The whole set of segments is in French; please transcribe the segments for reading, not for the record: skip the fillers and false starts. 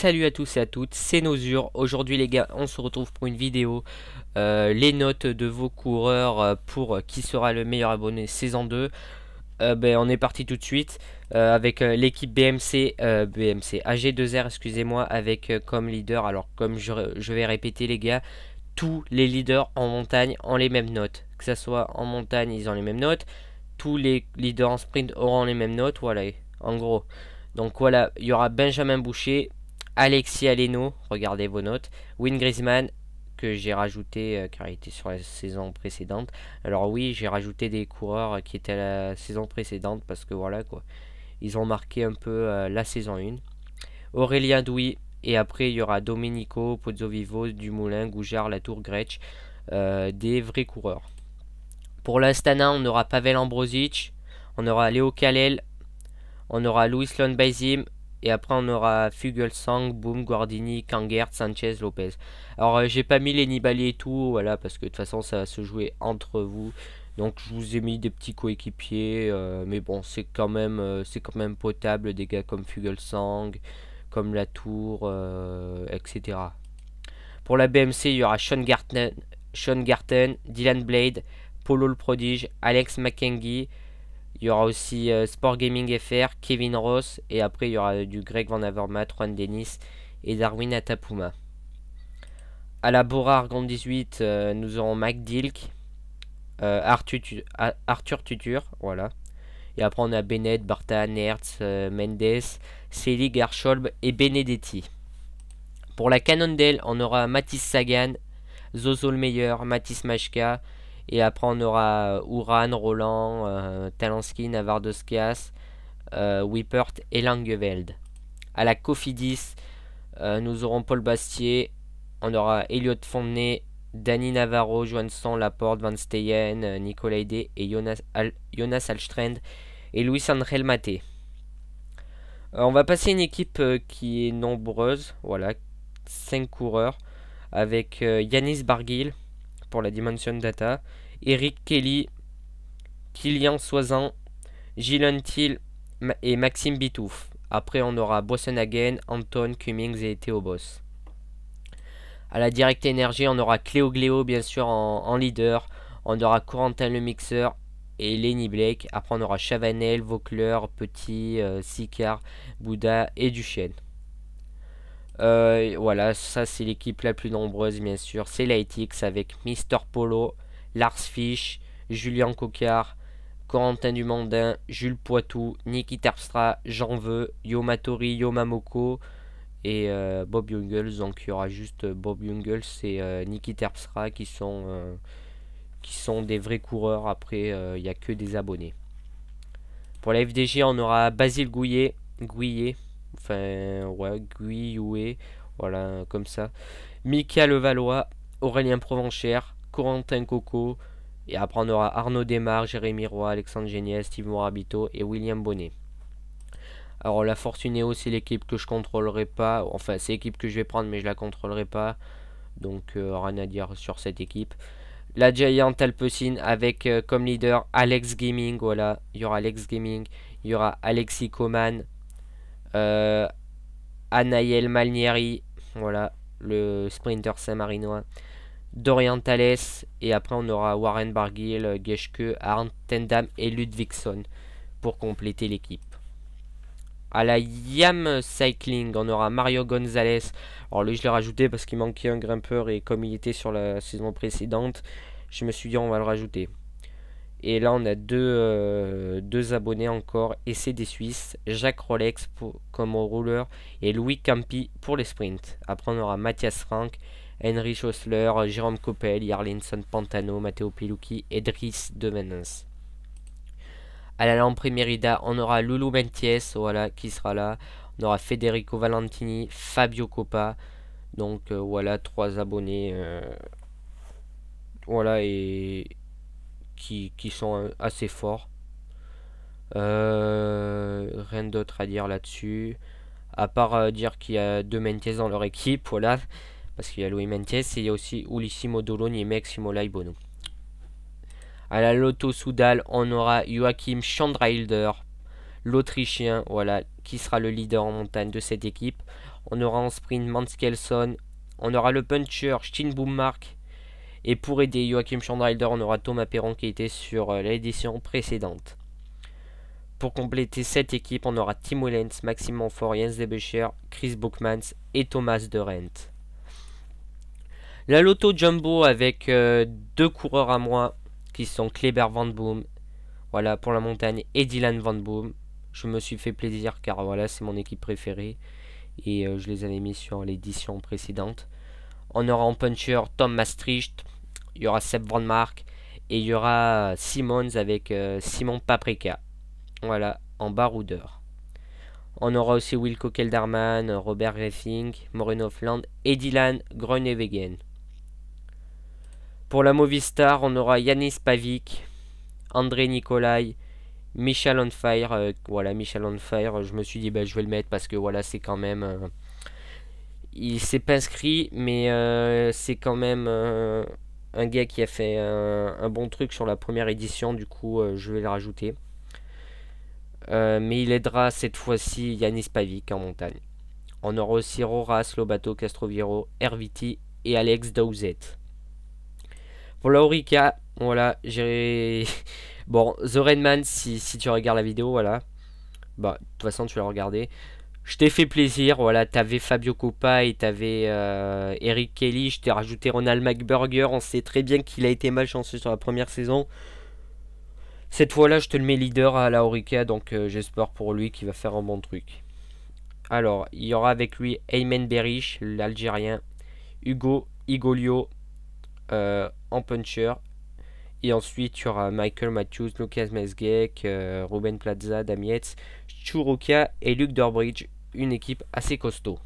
Salut à tous et à toutes, c'est Nosur. Aujourd'hui les gars, on se retrouve pour une vidéo. Les notes de vos coureurs pour qui sera le meilleur abonné saison 2. On est parti tout de suite avec l'équipe BMC AG2R, excusez-moi, avec comme leader. Alors comme je vais répéter les gars, tous les leaders en montagne ont les mêmes notes. Que ça soit en montagne, ils ont les mêmes notes. Tous les leaders en sprint auront les mêmes notes, voilà, en gros. Donc voilà, il y aura Benjamin Boucher, Alexis Aleno, regardez vos notes, Win Griezmann, que j'ai rajouté car il était sur la saison précédente. Alors oui, j'ai rajouté des coureurs qui étaient à la saison précédente parce que voilà quoi, ils ont marqué un peu la saison 1. Aurélien Douy, et après il y aura Domenico, Pozzovivo, Dumoulin, Goujard, Latour, Gretsch, des vrais coureurs. Pour l'Astana, on aura Pavel Ambrozic, on aura Léo Calel, on aura Luis Lonbaizim, et après on aura Fuglsang, Boom, Guardini, Kangert, Sanchez, Lopez. Alors j'ai pas mis les Nibali et tout, voilà, parce que de toute façon ça va se jouer entre vous. Donc je vous ai mis des petits coéquipiers, mais bon c'est quand même potable, des gars comme Fuglsang, comme Latour, etc. Pour la BMC, il y aura Sean Garten, Dylan Blade, Polo le prodige, Alex McKengie. Il y aura aussi Sport Gaming FR, Kevin Ross, et après il y aura du Greg Van Avermaet, Juan Dennis et Darwin Atapuma. À la Bora Argon 18, nous aurons Mike Dilk, Arthur Tutur, voilà. Et après on a Bennett, Barta, Nertz, Mendes, Selig, Garcholb et Benedetti. Pour la Cannondale, on aura Mathis Sagan, Zozo le meilleur, Mathis Machka. Et après on aura Uran, Roland, Talansky, Navardoskas, Wippert et Langeveld. À la Cofidis, nous aurons Paul Bastier, on aura Elliot Fontenay, Dani Navarro, Johansson, Laporte, Van Steyen, Nicolas Day et Jonas Alstrand et Luis Angel Maté. On va passer une équipe qui est nombreuse, voilà, 5 coureurs, avec Yanis Barguil pour la Dimension Data, Eric Kelly, Kylian Soisan, Gilles Thiel et Maxime Bitouf. Après on aura Bossenhagen, Anton, Cummings et Theo Boss. À la Direct Energy, on aura Cléo Gléo bien sûr en leader. On aura Corentin le mixeur et Lenny Blake. Après on aura Chavanel, Vaucler, Petit, Sicard, Bouddha et Duchesne. Voilà, ça c'est l'équipe la plus nombreuse bien sûr. C'est l'ATX avec Mister Polo, Lars Fish, Julien Cocard, Corentin Dumondin, Jules Poitou, Niki Terpstra, Jean Veux, Yomatori, Yomamoko et Bob Jungels. Donc il y aura juste Bob Jungels et Niki Terpstra qui sont des vrais coureurs. Après il n'y a que des abonnés. Pour la FDG on aura Basile Gouillet, enfin ouais, Guyoué, voilà comme ça, Mika Levallois, Aurélien Provenchère, Corentin Coco, et après on aura Arnaud Desmar, Jérémy Roy, Alexandre Géniès, Steve Morabito et William Bonnet. Alors la Fortunéo c'est l'équipe que je contrôlerai pas, enfin c'est l'équipe que je vais prendre mais je la contrôlerai pas, donc rien à dire sur cette équipe. La Giant Alpecin avec comme leader Alex Gaming, voilà, il y aura Alex Gaming, il y aura Alexis Coman, Anaël Malnieri, voilà, le sprinter saint-marinois, Dorian Thales, et après on aura Warren Barguil, Geschke, Arndt, Tendam et Ludvigsson pour compléter l'équipe. À la Yam Cycling, on aura Mario Gonzalez. Alors lui je l'ai rajouté parce qu'il manquait un grimpeur et comme il était sur la saison précédente, je me suis dit on va le rajouter. Et là on a deux abonnés encore et c'est des Suisses, Jacques Rolex comme rouleur et Louis Campi pour les sprints. Après on aura Mathias Frank, Henry Schossler, Jérôme Coppel, Yarlinson Pantano, Matteo Pilucchi et Driss de Venance. À la Lamprey Mérida, on aura Loulou Menties, voilà, qui sera là. On aura Federico Valentini, Fabio Coppa. Donc voilà, 3 abonnés. Voilà, et qui sont assez forts. Rien d'autre à dire là-dessus. À part dire qu'il y a 2 Menties dans leur équipe, voilà. Parce qu'il y a Louis Menties et il y a aussi Ulissimo Doloni et Maximo Laibono. À la Lotto Soudal, on aura Joachim Schandreilder, l'Autrichien, voilà, qui sera le leader en montagne de cette équipe. On aura en sprint Mans Kelson. On aura le puncher Steen Boommark. Et pour aider Joachim Schandrider, on aura Thomas Perron qui était sur l'édition précédente. Pour compléter cette équipe, on aura Tim Wellens, Maxime Montfort, Jens Debecher, Chris Bookmans et Thomas de Rent. La Loto Jumbo avec deux coureurs à moi qui sont Kleber Van Boom, voilà pour la montagne, et Dylan Van Boom. Je me suis fait plaisir car voilà c'est mon équipe préférée et je les avais mis sur l'édition précédente. On aura en puncher Tom Maastricht, il y aura Seb Van Mark et il y aura Simmons avec Simon Paprika. Voilà, en baroudeur. On aura aussi Wilco Kelderman, Robert Greffing, Maureen Hofland et Dylan Groenewegen. Pour la Movistar, on aura Yanis Pavic, André Nicolai, Michel on Fire. Voilà, Michel on Fire, je me suis dit, je vais le mettre parce que voilà, c'est quand même... il s'est pas inscrit, mais c'est quand même un gars qui a fait un bon truc sur la première édition, du coup, je vais le rajouter. Mais il aidera cette fois-ci Yanis Pavic en montagne. On aura aussi Roras, Lobato, Castroviro, Herviti et Alex Dowsett. Pour la Orica, voilà, j'ai... Bon, The Redman, si tu regardes la vidéo, voilà. Bah, de toute façon, tu l'as regardé. Je t'ai fait plaisir, voilà, t'avais Fabio Coppa et t'avais Eric Kelly. Je t'ai rajouté Ronald McBurger. On sait très bien qu'il a été malchanceux sur la première saison. Cette fois-là, je te le mets leader à la Orica, donc j'espère pour lui qu'il va faire un bon truc. Alors, il y aura avec lui Ayman Berish, l'Algérien, Hugo Igolio en puncher. Et ensuite, il y aura Michael Matthews, Lucas Mesgek, Ruben Plaza, Damietz, Churuka et Luke Durbridge. Une équipe assez costaud.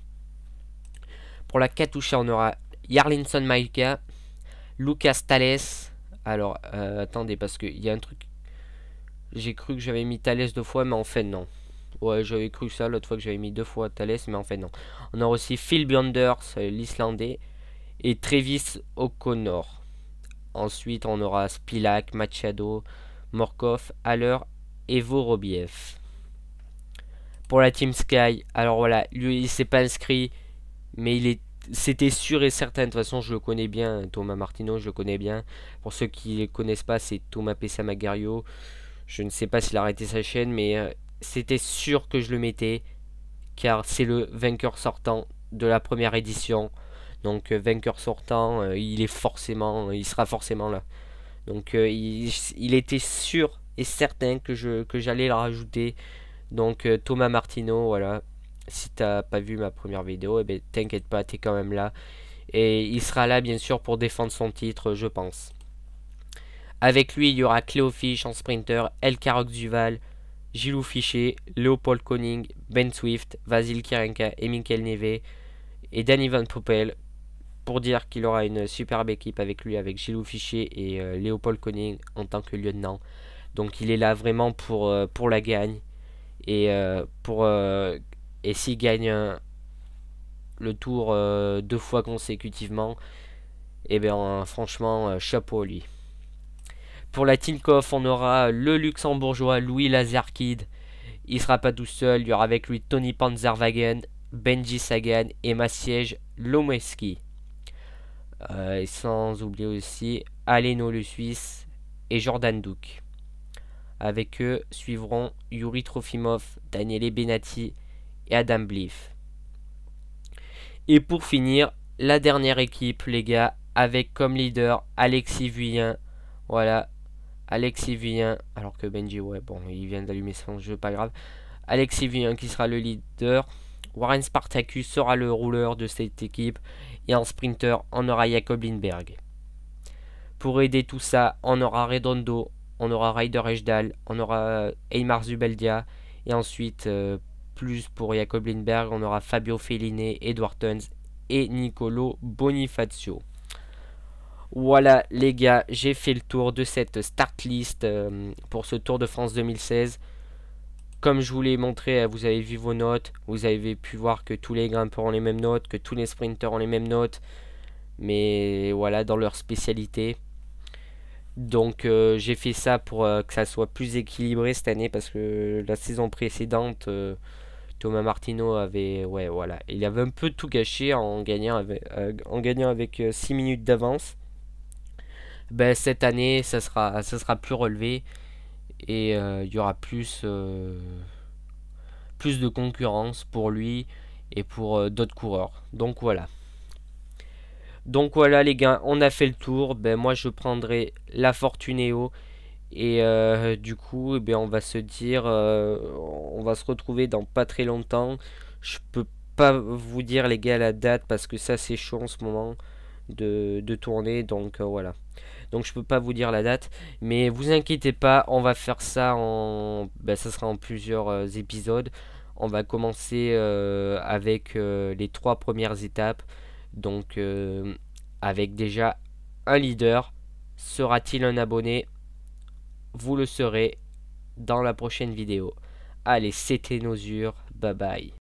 Pour la Katusha, on aura Yarlinson Maika, Lucas Thales. Alors, attendez, parce qu'il y a un truc... J'ai cru que j'avais mis Thales 2 fois, mais en fait, non. Ouais, j'avais cru ça l'autre fois que j'avais mis 2 fois Thales, mais en fait, non. On aura aussi Phil Bjonders, l'Islandais, et Travis O'Connor. Ensuite, on aura Spilak, Machado, Morkov, Haller et Vorobiev. Pour la Team Sky, alors voilà, lui il s'est pas inscrit, mais c'était sûr et certain. De toute façon, je le connais bien, Thomas Martino, je le connais bien. Pour ceux qui ne connaissent pas, c'est Thomas Pessamagario. Je ne sais pas s'il a arrêté sa chaîne, mais c'était sûr que je le mettais, car c'est le vainqueur sortant de la première édition. Donc vainqueur sortant, il sera forcément là. Donc il était sûr et certain que j'allais le rajouter. Donc Thomas Martino, voilà. Si t'as pas vu ma première vidéo, eh ben, t'inquiète pas, t'es quand même là. Et il sera là bien sûr pour défendre son titre, je pense. Avec lui, il y aura Cléo Fish en sprinter, El Carox Duval, Gilou Fichet, Léopold Koning, Ben Swift, Vasil Kirenka et Michael Neve et Danny Van Poppel. Pour dire qu'il aura une superbe équipe avec lui, avec Gilou Fichet et Léopold Koning en tant que lieutenant. Donc il est là vraiment pour la gagne. Et s'il gagne le tour 2 fois consécutivement, et bien franchement chapeau à lui. Pour la Tinkoff, on aura le luxembourgeois Louis Lazarkid. Il sera pas tout seul, il y aura avec lui Tony Panzerwagen, Benji Sagan et Maciej Lomeski. Et sans oublier aussi Aleno le Suisse et Jordan Duke. Avec eux suivront Yuri Trofimov, Daniele Benatti et Adam Bliff. Et pour finir, la dernière équipe, les gars, avec comme leader Alexis Vuillin. Voilà, Alexis Vuillin, alors que Benji, ouais, bon, il vient d'allumer son jeu, pas grave. Alexis Vuillin qui sera le leader. Warren Spartacus sera le rouleur de cette équipe. Et en sprinter, on aura Jacob Lindberg. Pour aider tout ça, on aura Redondo, on aura Ryder Ejdal, on aura Eymar Zubeldia. Et ensuite, plus pour Jacob Lindberg, on aura Fabio Fellini, Edward Tuns et Nicolo Bonifacio. Voilà les gars, j'ai fait le tour de cette start list pour ce Tour de France 2016. Comme je vous l'ai montré, vous avez vu vos notes, vous avez pu voir que tous les grimpeurs ont les mêmes notes, que tous les sprinters ont les mêmes notes, mais voilà, dans leur spécialité. Donc j'ai fait ça pour que ça soit plus équilibré cette année, parce que la saison précédente, Thomas Martino avait, ouais, voilà, il avait un peu tout gâché en gagnant avec 6 minutes d'avance. Ben, cette année, ça sera plus relevé et il y aura plus de concurrence pour lui et pour d'autres coureurs. Donc voilà les gars, on a fait le tour. Ben moi je prendrai la Fortuneo et du coup, eh ben, on va se dire, on va se retrouver dans pas très longtemps. Je peux pas vous dire les gars la date parce que ça c'est chaud en ce moment de tourner. Donc voilà. Donc je peux pas vous dire la date. Mais vous inquiétez pas, on va faire ça ben, ça sera en plusieurs épisodes. On va commencer avec les 3 premières étapes. Donc avec déjà un leader. Sera-t-il un abonné? Vous le saurez dans la prochaine vidéo. Allez, c'était Nosure. Bye bye.